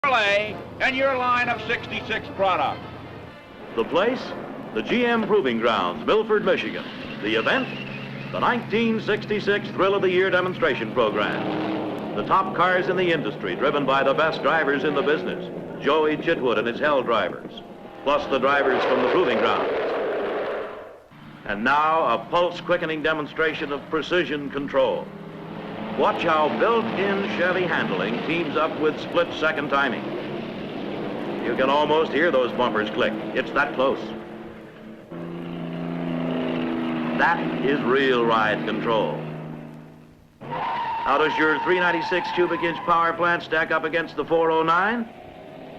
Chevrolet and your line of 66 products. The place? The GM Proving Grounds, Milford, Michigan. The event? The 1966 Thrill of the Year demonstration program. The top cars in the industry, driven by the best drivers in the business, Joey Chitwood and his Hell drivers, plus the drivers from the Proving Grounds. And now, a pulse-quickening demonstration of precision control. Watch how built-in Chevy handling teams up with split-second timing. You can almost hear those bumpers click. It's that close. That is real ride control. How does your 396 cubic inch power plant stack up against the 409?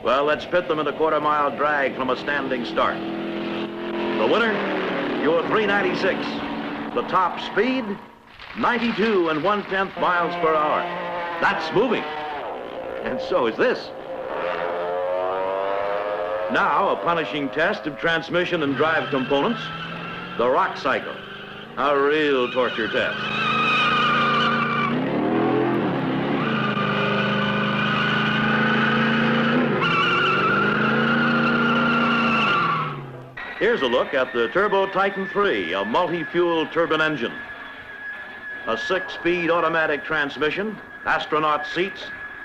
Well, let's pit them in a quarter-mile drag from a standing start. The winner, your 396. The top speed, 92 1/10 miles per hour. That's moving. And so is this. Now, a punishing test of transmission and drive components, the rock cycle. A real torture test. Here's a look at the Turbo Titan 3, a multi-fuel turbine engine. A 6-speed automatic transmission, astronaut seats,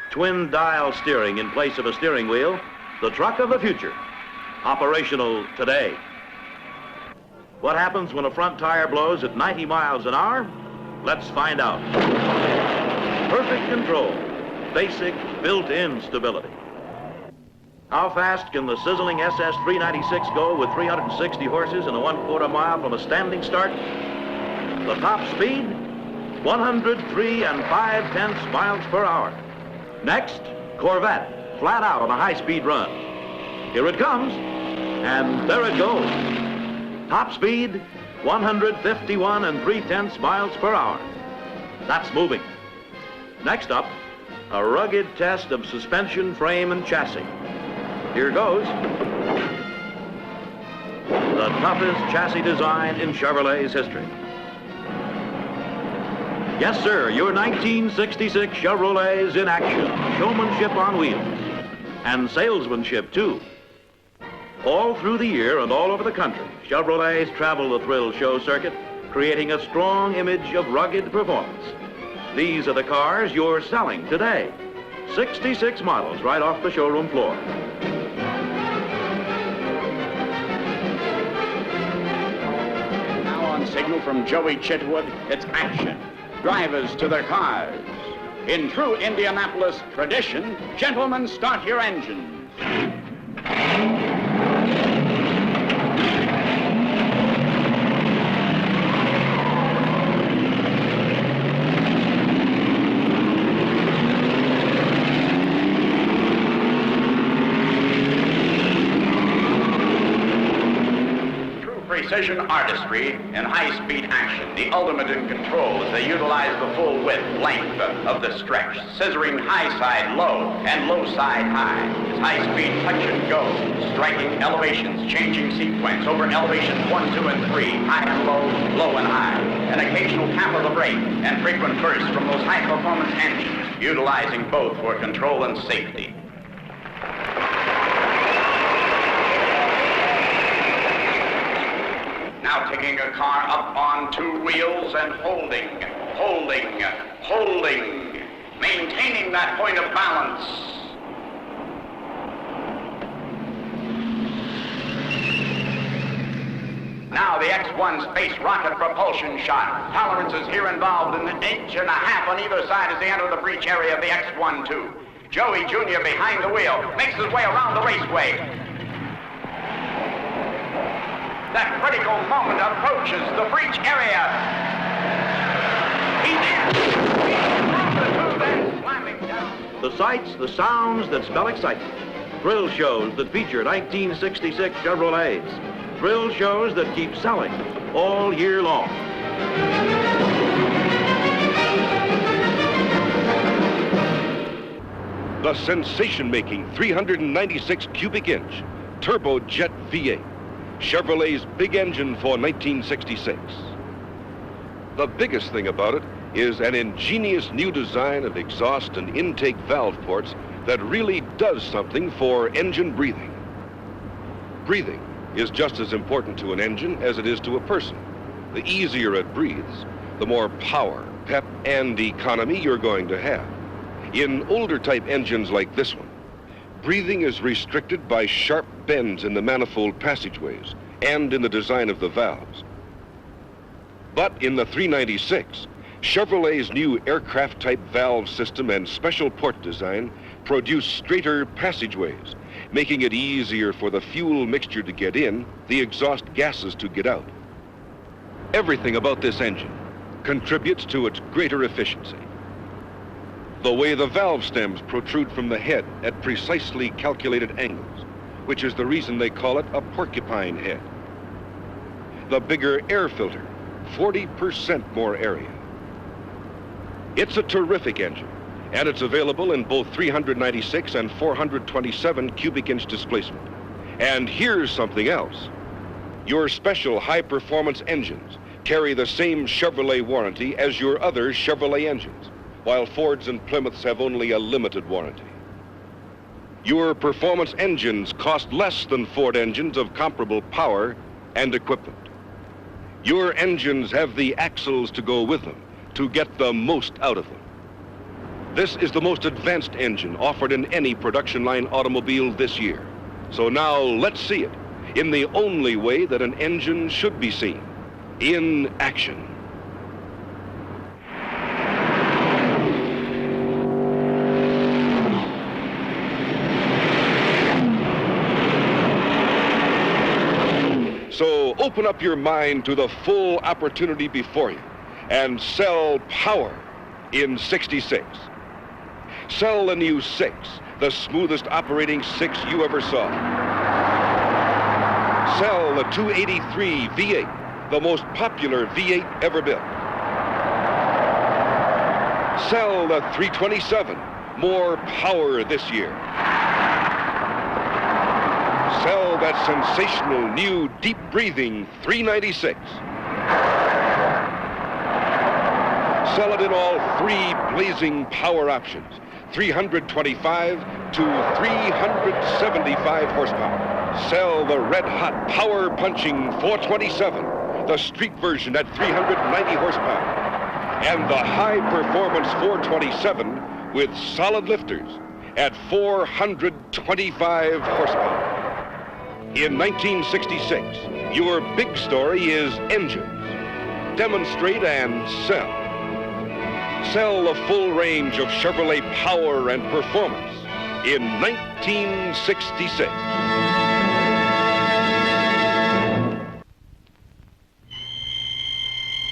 twin dial steering in place of a steering wheel, the truck of the future, operational today. What happens when a front tire blows at 90 miles an hour? Let's find out. Perfect control, basic built-in stability. How fast can the sizzling SS396 go with 360 horses and a 1/4 mile from a standing start? The top speed, 103 5/10 miles per hour. Next, Corvette, flat out on a high-speed run. Here it comes, and there it goes. Top speed, 151 3/10 miles per hour. That's moving. Next up, a rugged test of suspension, frame, and chassis. Here goes. The toughest chassis design in Chevrolet's history. Yes, sir, your 1966 Chevrolet's in action. Showmanship on wheels. And salesmanship, too. All through the year and all over the country, Chevrolets travel the thrill show circuit, creating a strong image of rugged performance. These are the cars you're selling today. 66 models right off the showroom floor. Now on signal from Joey Chitwood, it's action. Drivers to their cars. In true Indianapolis tradition, gentlemen, start your engines. Precision artistry and high-speed action, the ultimate in control as they utilize the full width, length of the stretch, scissoring high side low and low side high. It's high-speed touch and go, striking elevations, changing sequence over elevations 1, 2, and 3, high and low, low and high. An occasional tap of the brake and frequent bursts from those high-performance engines, utilizing both for control and safety. Now taking a car up on 2 wheels and holding, maintaining that point of balance. Now the X1 space rocket propulsion shot. Tolerances here involved in 1.5 inches on either side as they enter the breach area of the X1-2. Joey Jr. behind the wheel, makes his way around the raceway. That critical moment approaches the breach area. He's in. Slamming down. The sights, the sounds that spell excitement. Thrill shows that feature 1966 Chevrolets. Thrill shows that keep selling all year long. The sensation-making 396 cubic inch turbojet V8. Chevrolet's big engine for 1966. The biggest thing about it is an ingenious new design of exhaust and intake valve ports that really does something for engine breathing. Breathing is just as important to an engine as it is to a person. The easier it breathes, the more power, pep, and economy you're going to have. In older type engines like this one, breathing is restricted by sharp bends in the manifold passageways and in the design of the valves. But in the 396, Chevrolet's new aircraft-type valve system and special port design produce straighter passageways, making it easier for the fuel mixture to get in, the exhaust gases to get out. Everything about this engine contributes to its greater efficiency. The way the valve stems protrude from the head at precisely calculated angles, which is the reason they call it a porcupine head. The bigger air filter, 40% more area. It's a terrific engine, and it's available in both 396 and 427 cubic inch displacement. And here's something else. Your special high-performance engines carry the same Chevrolet warranty as your other Chevrolet engines, while Fords and Plymouths have only a limited warranty. Your performance engines cost less than Ford engines of comparable power and equipment. Your engines have the axles to go with them to get the most out of them. This is the most advanced engine offered in any production line automobile this year. So now let's see it in the only way that an engine should be seen, in action. So open up your mind to the full opportunity before you and sell power in 66. Sell the new 6, the smoothest operating 6 you ever saw. Sell the 283 V8, the most popular V8 ever built. Sell the 327, more power this year. Sell that sensational new deep-breathing 396. Sell it in all 3 blazing power options, 325 to 375 horsepower. Sell the red-hot power-punching 427, the street version at 390 horsepower, and the high-performance 427 with solid lifters at 425 horsepower. In 1966, your big story is engines. Demonstrate and sell. Sell the full range of Chevrolet power and performance in 1966.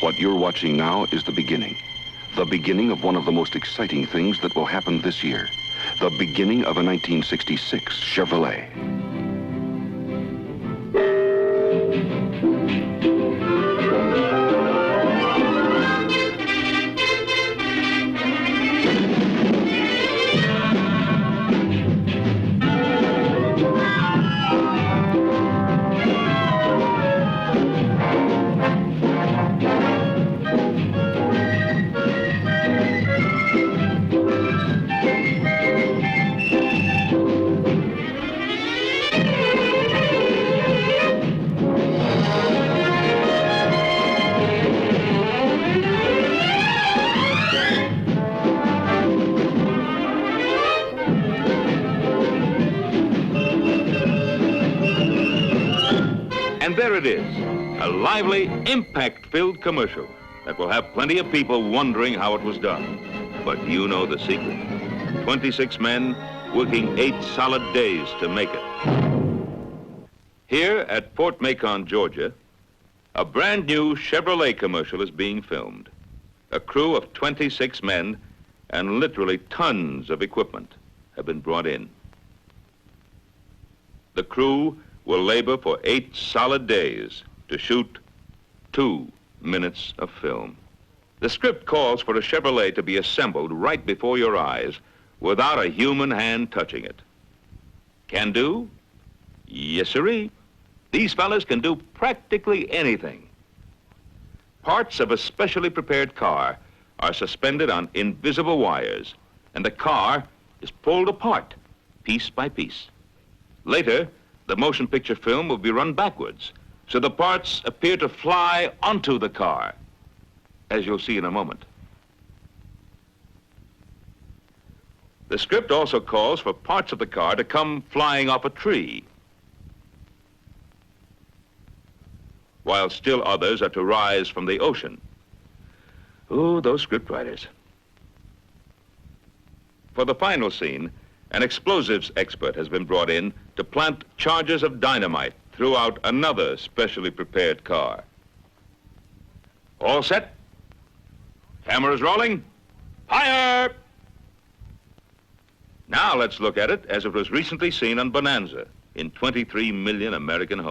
What you're watching now is the beginning of one of the most exciting things that will happen this year, the beginning of a 1966 Chevrolet. And there it is, a lively, impact-filled commercial that will have plenty of people wondering how it was done. But you know the secret. 26 men working 8 solid days to make it. Here at Fort Macon, Georgia, a brand new Chevrolet commercial is being filmed. A crew of 26 men and literally tons of equipment have been brought in. The crew will labor for 8 solid days to shoot 2 minutes of film. The script calls for a Chevrolet to be assembled right before your eyes without a human hand touching it. Can do? Yes, sirree. These fellas can do practically anything. Parts of a specially prepared car are suspended on invisible wires, and the car is pulled apart, piece by piece. Later, the motion picture film will be run backwards, so the parts appear to fly onto the car, as you'll see in a moment. The script also calls for parts of the car to come flying off a tree, while still others are to rise from the ocean. Oh, those script writers. For the final scene, an explosives expert has been brought in to plant charges of dynamite throughout another specially prepared car. All set? Cameras rolling? Higher! Now let's look at it as it was recently seen on Bonanza in 23 million American homes.